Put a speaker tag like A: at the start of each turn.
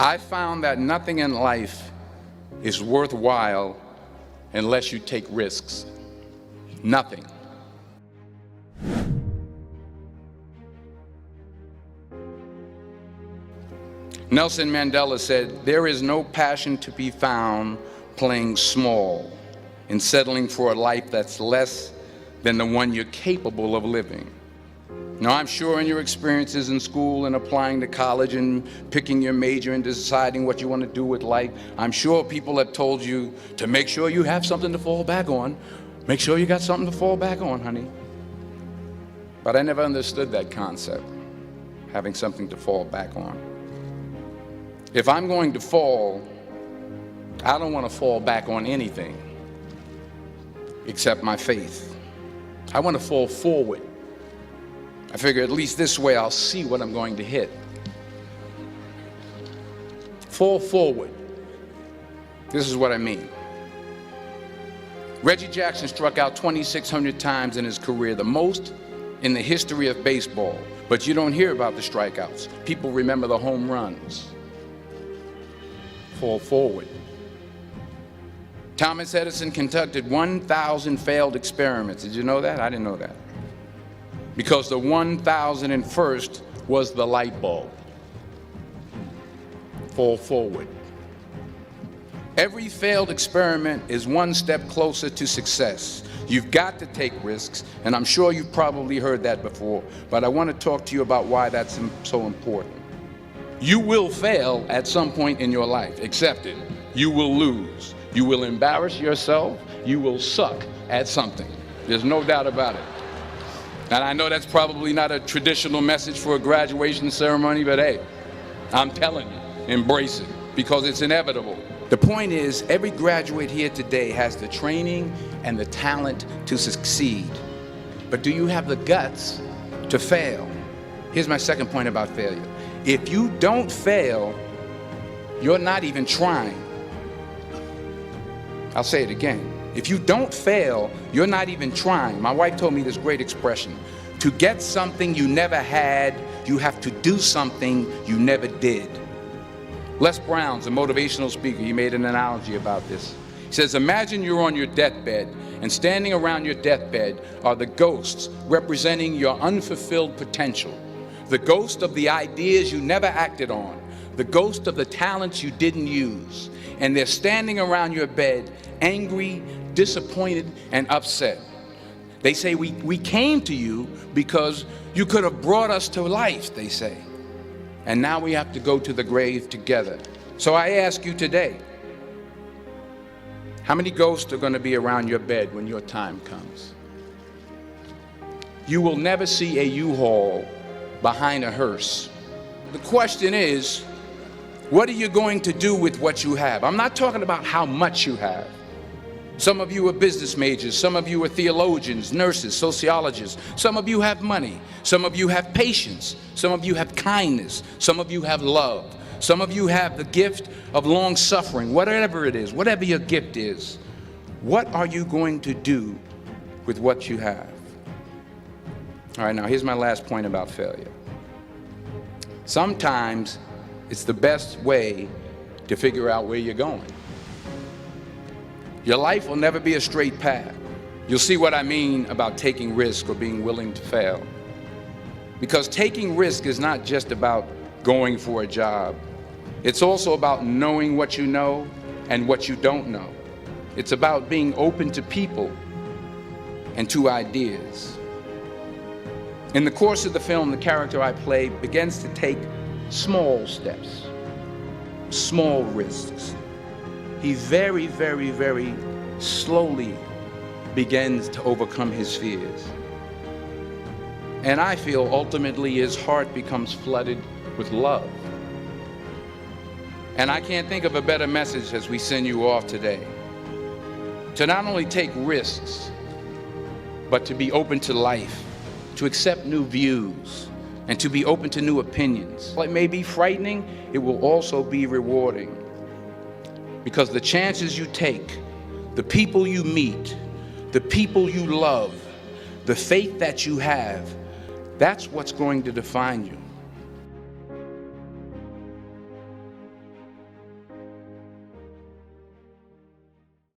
A: I found that nothing in life is worthwhile unless you take risks. Nothing. Nelson Mandela said, "There is no passion to be found playing small and settling for a life that's less than the one you're capable of living." Now, I'm sure in your experiences in school and applying to college and picking your major and deciding what you want to do with life, I'm sure people have told you to make sure you have something to fall back on. Make sure you got something to fall back on, honey. But I never understood that concept, having something to fall back on. If I'm going to fall, I don't want to fall back on anything except my faith. I want to fall forward. I figure at least this way I'll see what I'm going to hit. Fall forward. This is what I mean. Reggie Jackson struck out 2,600 times in his career, the most in the history of baseball. But you don't hear about the strikeouts. People remember the home runs. Fall forward. Thomas Edison conducted 1,000 failed experiments. Did you know that? I didn't know that. Because the 1,001st was the light bulb. Fall forward. Every failed experiment is one step closer to success. You've got to take risks, and I'm sure you've probably heard that before, but I want to talk to you about why that's so important. You will fail at some point in your life. Accept it. You will lose. You will embarrass yourself. You will suck at something. There's no doubt about it. And I know that's probably not a traditional message for a graduation ceremony, but hey, I'm telling you, embrace it, because it's inevitable. The point is, every graduate here today has the training and the talent to succeed. But do you have the guts to fail? Here's my second point about failure. If you don't fail, you're not even trying. I'll say it again. If you don't fail, you're not even trying. My wife told me this great expression. To get something you never had, you have to do something you never did. Les Brown's a motivational speaker. He made an analogy about this. He says, imagine you're on your deathbed, and standing around your deathbed are the ghosts representing your unfulfilled potential. The ghost of the ideas you never acted on. The ghost of the talents you didn't use. And they're standing around your bed, angry, disappointed, and upset. They say, we came to you because you could have brought us to life, they say. And now we have to go to the grave together. So I ask you today, how many ghosts are going to be around your bed when your time comes? You will never see a U-Haul behind a hearse. The question is, what are you going to do with what you have? I'm not talking about how much you have. Some of you are business majors, some of you are theologians, nurses, sociologists. Some of you have money, some of you have patience, some of you have kindness, some of you have love. Some of you have the gift of long suffering, whatever it is, whatever your gift is. What are you going to do with what you have? All right, now here's my last point about failure. Sometimes it's the best way to figure out where you're going. Your life will never be a straight path. You'll see what I mean about taking risk or being willing to fail. Because taking risk is not just about going for a job. It's also about knowing what you know and what you don't know. It's about being open to people and to ideas. In the course of the film, the character I play begins to take small steps, small risks. He very, very, very slowly begins to overcome his fears. And I feel ultimately his heart becomes flooded with love. And I can't think of a better message as we send you off today. To not only take risks, but to be open to life, to accept new views, and to be open to new opinions. While it may be frightening, it will also be rewarding. Because the chances you take, the people you meet, the people you love, the faith that you have, that's what's going to define you.